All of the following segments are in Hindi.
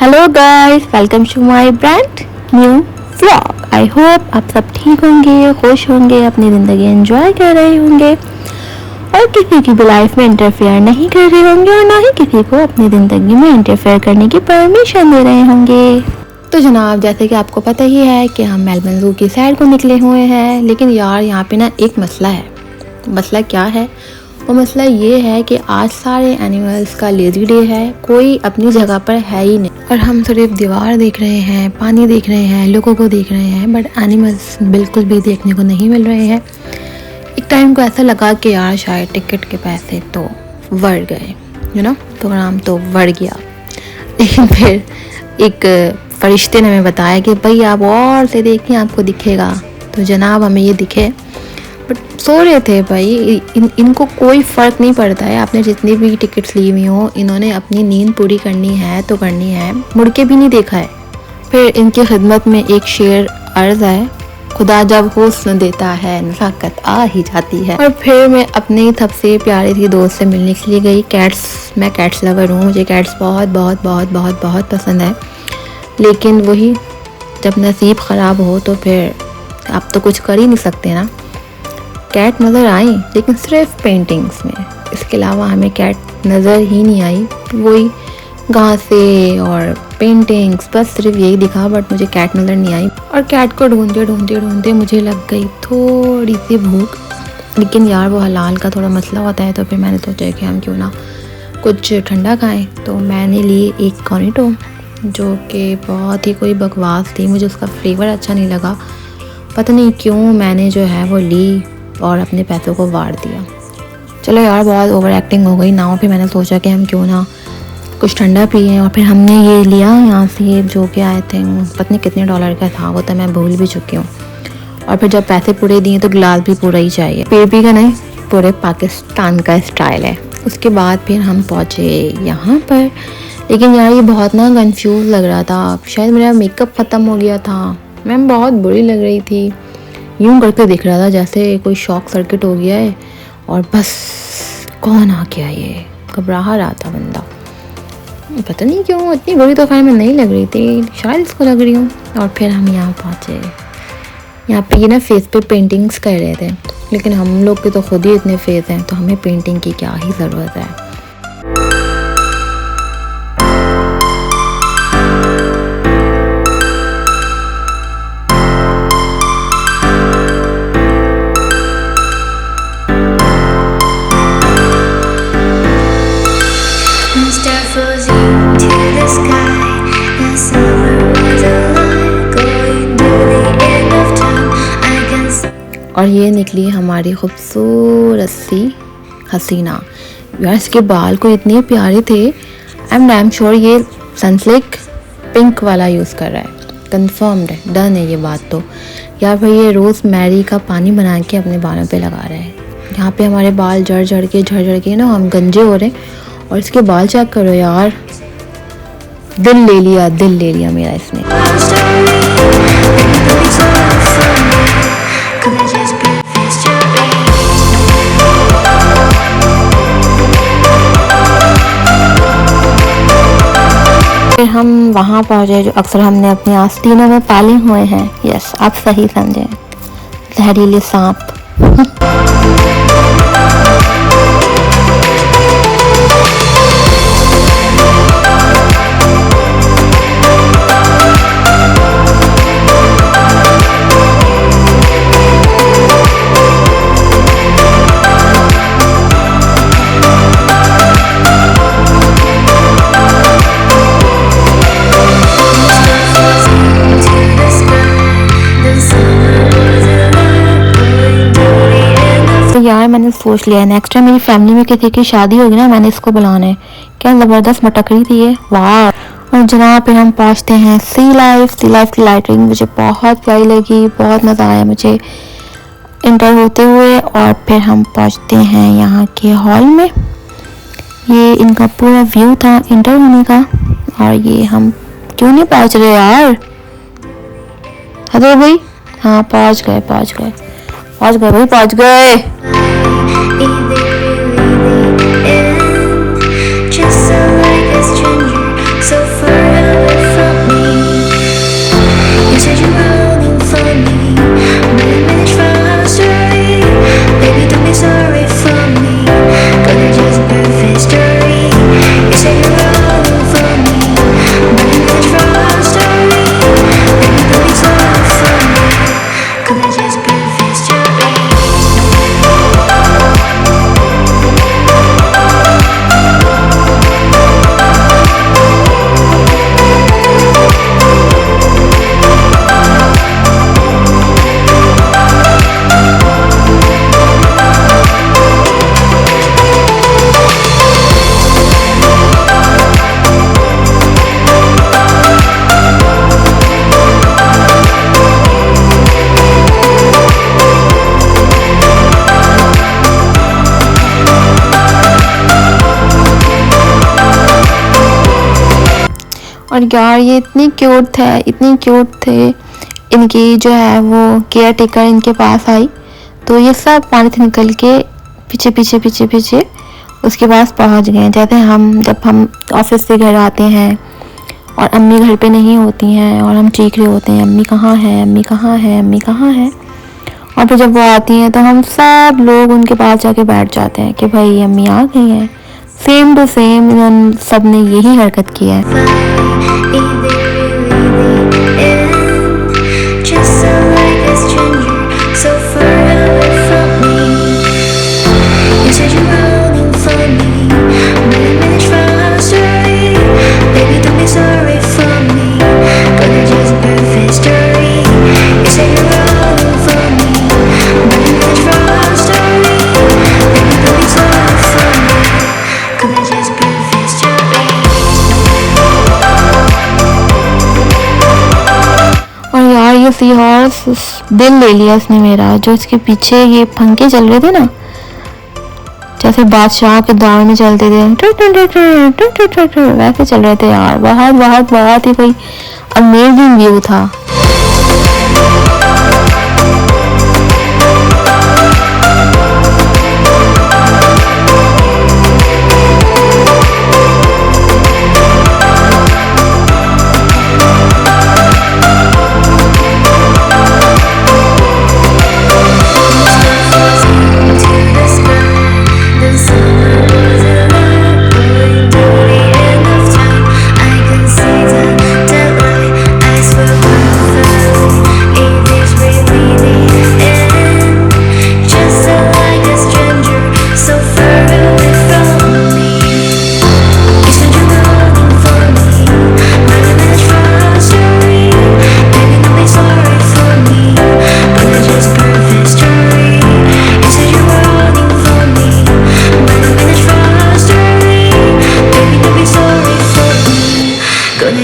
Hello guys, welcome to my brand new vlog. I hope आप सब ठीक होंगे, खुश होंगे, अपनी ज़िंदगी एंजॉय कर रहे होंगे और किसी की भी लाइफ में इंटरफेयर नहीं कर रहे होंगे और ना ही किसी को अपनी ज़िंदगी में इंटरफेयर करने की परमिशन दे रहे होंगे। तो जनाब, जैसे कि आपको पता ही है कि हम मेलबर्न ज़ू की सैर को निकले हुए हैं, लेकिन यार यहाँ पे ना एक मसला है। मसला क्या है? वो मसला ये है कि आज सारे एनिमल्स का लेज़ी डे है, कोई अपनी जगह पर है ही नहीं और हम सिर्फ दीवार देख रहे हैं, पानी देख रहे हैं, लोगों को देख रहे हैं, बट एनिमल्स बिल्कुल भी देखने को नहीं मिल रहे हैं। एक टाइम को ऐसा लगा कि यार शायद टिकट के पैसे तो बढ़ गए, प्रोग्राम तो बढ़ गया। लेकिन फिर एक फरिश्ते ने हमें बताया कि भाई आप और से देखिए, आपको दिखेगा। तो जनाब हमें ये दिखे, बट सो रहे थे भाई। इनको कोई फ़र्क नहीं पड़ता है, आपने जितनी भी टिकट्स ली हुई हो, इन्होंने अपनी नींद पूरी करनी है तो करनी है, मुड़ के भी नहीं देखा है। फिर इनकी खिदमत में एक शेर अर्ज़ है, खुदा जब हुस्न देता है नज़ाकत आ ही जाती है। और फिर मैं अपनी सबसे प्यारी थी दोस्त से मिलने के लिए गई। मैं कैट्स लवर हूँ, मुझे कैट्स बहुत बहुत बहुत बहुत बहुत पसंद है। लेकिन वही, जब नसीब ख़राब हो तो फिर आप तो कुछ कर ही नहीं सकते ना। कैट नज़र आई, लेकिन सिर्फ पेंटिंग्स में, इसके अलावा हमें कैट नज़र ही नहीं आई। वही घासें और पेंटिंग्स, बस सिर्फ यही दिखा, बट मुझे कैट नज़र नहीं आई। और कैट को ढूंढते ढूंढते ढूंढते मुझे लग गई थोड़ी सी भूख। लेकिन यार वो हलाल का थोड़ा मसला होता है, तो फिर मैंने सोचा कि हम क्यों ना कुछ ठंडा खाएं। तो मैंने ली एक कॉर्नेटो, जो कि बहुत ही कोई बकवास थी, मुझे उसका फ्लेवर अच्छा नहीं लगा। पता नहीं क्यों मैंने जो है वो ली और अपने पैसों को वार दिया। चलो यार, बहुत ओवर एक्टिंग हो गई ना। फिर मैंने सोचा कि हम क्यों ना कुछ ठंडा पिए, और फिर हमने ये लिया यहाँ से, जो कि आए थे पता नहीं कितने डॉलर का था, वो तो मैं भूल भी चुकी हूँ। और फिर जब पैसे पूरे दिए तो गिलास भी पूरा ही चाहिए, पेपी का नहीं, पूरे पाकिस्तान का स्टाइल है। उसके बाद फिर हम पहुँचे यहाँ पर। लेकिन यार ये बहुत ना कंफ्यूज लग रहा था, शायद मेरा मेकअप ख़त्म हो गया था, मैं बहुत बुरी लग रही थी। यूं करके दिख रहा था जैसे कोई शॉक सर्किट हो गया है और बस कौन आ गया, ये घबरा रहा था बंदा। पता नहीं क्यों, इतनी बुरी तो खैर मैं नहीं लग रही थी, शायद इसको लग रही हूँ। और फिर हम यहाँ पहुँचे। यहाँ पे ये ना फेस पे पेंटिंग्स कर रहे थे, लेकिन हम लोग के तो खुद ही इतने फेस हैं, तो हमें पेंटिंग की क्या ही ज़रूरत है। और ये निकली हमारी खूबसूरत सी हसीना। यार इसके बाल को इतने प्यारे थे। आई एम डैम श्योर ये सनसिल्क पिंक वाला यूज़ कर रहा है, कंफर्म्ड है, डन है ये बात तो। यार भाई ये रोज़ मैरी का पानी बना के अपने बालों पे लगा रहे हैं। यहाँ पे हमारे बाल झड़ झड़ के ना हम गंजे हो रहे हैं। और इसके बाल चेक करो यार, दिल ले लिया मेरा इसने। फिर हम वहाँ पहुँचे जो अक्सर हमने अपने आस्तीनों में पाले हुए हैं। यस, आप सही समझे, जहरीले सांप। यार मैंने सोच लिया नेक्स्ट टाइम मेरी फैमिली में किसी की शादी होगी ना, मैंने इसको बुलाना है। क्या ज़बरदस्त मटकरी थी ये, वाह। और जनाब फिर हम पहुंचते हैं सी लाइफ की लाइटिंग मुझे बहुत प्यारी लगी, बहुत मज़ा आया मुझे इंटर होते हुए। और फिर हम पहुंचते हैं यहाँ के हॉल में। ये इनका पूरा व्यू था इंटर होने का। और ये हम क्यों नहीं पहुँच रहे यार? हेलो भाई, हाँ पहुँच गए। Just so like a stranger, so far away. said you're running from me, but I managed faster. Baby, don't be sorry for me, gonna just birth history. You said you're running from me, but I managed faster. Baby, don't be sorry for me, gonna just birth history. और यार ये इतनी क्यूट थे, इतनी क्यूट थे। इनकी जो है वो केयर टेकर इनके पास आई तो ये सब पानी से निकल के पीछे पीछे पीछे पीछे उसके पास पहुंच गए। जैसे जब हम ऑफिस से घर आते हैं और अम्मी घर पे नहीं होती हैं और हम चीख रहे होते हैं अम्मी कहाँ है, अम्मी कहाँ है, अम्मी कहाँ है। और फिर जब वो आती हैं तो हम सब लोग उनके पास जाके बैठ जाते हैं कि भाई अम्मी आ गई हैं। सेम टू सेम इन सब ने यही हरकत की है। ये सी हॉर्स दिल ले लिया इसने मेरा। जो इसके पीछे ये पंखे चल रहे थे ना, जैसे बादशाह के दौर में चलते थे वैसे चल रहे थे यार। बहुत बहुत बहुत ही कोई अमेजिंग व्यू था।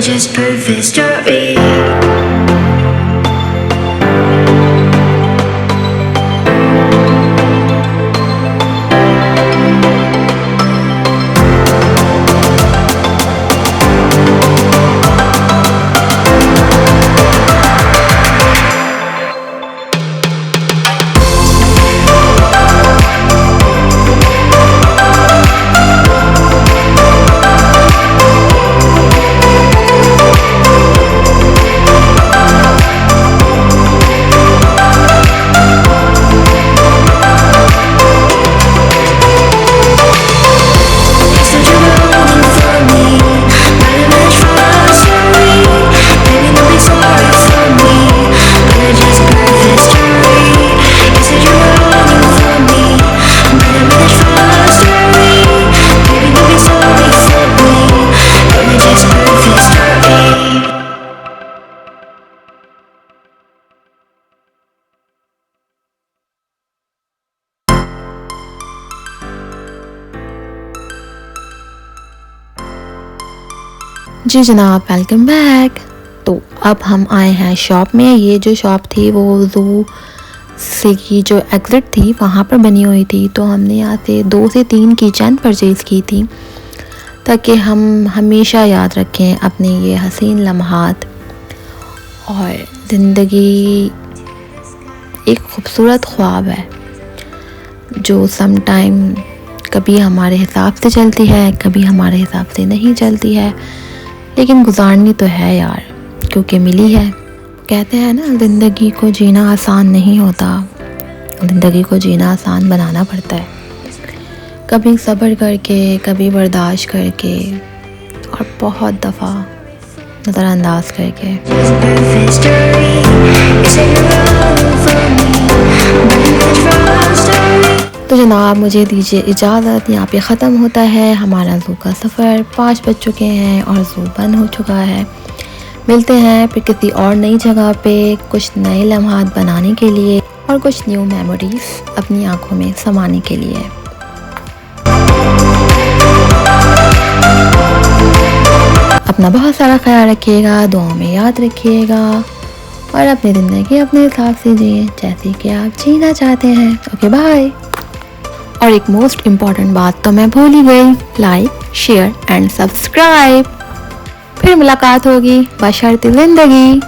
Just perfect story. जी जनाब, वेलकम बैक। तो अब हम आए हैं शॉप में। ये जो शॉप थी वो ज़ू से की जो एग्ज़िट थी वहाँ पर बनी हुई थी। तो हमने यहाँ से 2 से 3 की चैन परचेज़ की थी ताकि हम हमेशा याद रखें अपने ये हसीन लम्हात। और ज़िंदगी एक ख़ूबसूरत ख्वाब है जो सम टाइम कभी हमारे हिसाब से चलती है, कभी हमारे हिसाब से नहीं चलती है, लेकिन गुजारनी तो है यार, क्योंकि मिली है कहते हैं ना, ज़िंदगी को जीना आसान नहीं होता, ज़िंदगी को जीना आसान बनाना पड़ता है। कभी सब्र करके, कभी बर्दाश्त करके और बहुत दफ़ा नज़रअंदाज करके। Perfect story. You say you're all for me, but it's wrong story. तो जनाब मुझे दीजिए इजाज़त, यहाँ पे ख़त्म होता है हमारा ज़ू का सफ़र। 5 बज चुके हैं और ज़ू बंद हो चुका है। मिलते हैं फिर किसी और नई जगह पे, कुछ नए लम्हात बनाने के लिए और कुछ न्यू मेमोरीज़ अपनी आंखों में समाने के लिए। अपना बहुत सारा ख्याल रखिएगा, दुआओं में याद रखिएगा और अपनी ज़िंदगी अपने हिसाब से जिए जैसे कि आप जीना चाहते हैं। Okay bye. और एक मोस्ट इम्पॉर्टेंट बात तो मैं भूल ही गई, लाइक शेयर एंड सब्सक्राइब। फिर मुलाकात होगी बशर्ते ज़िंदगी।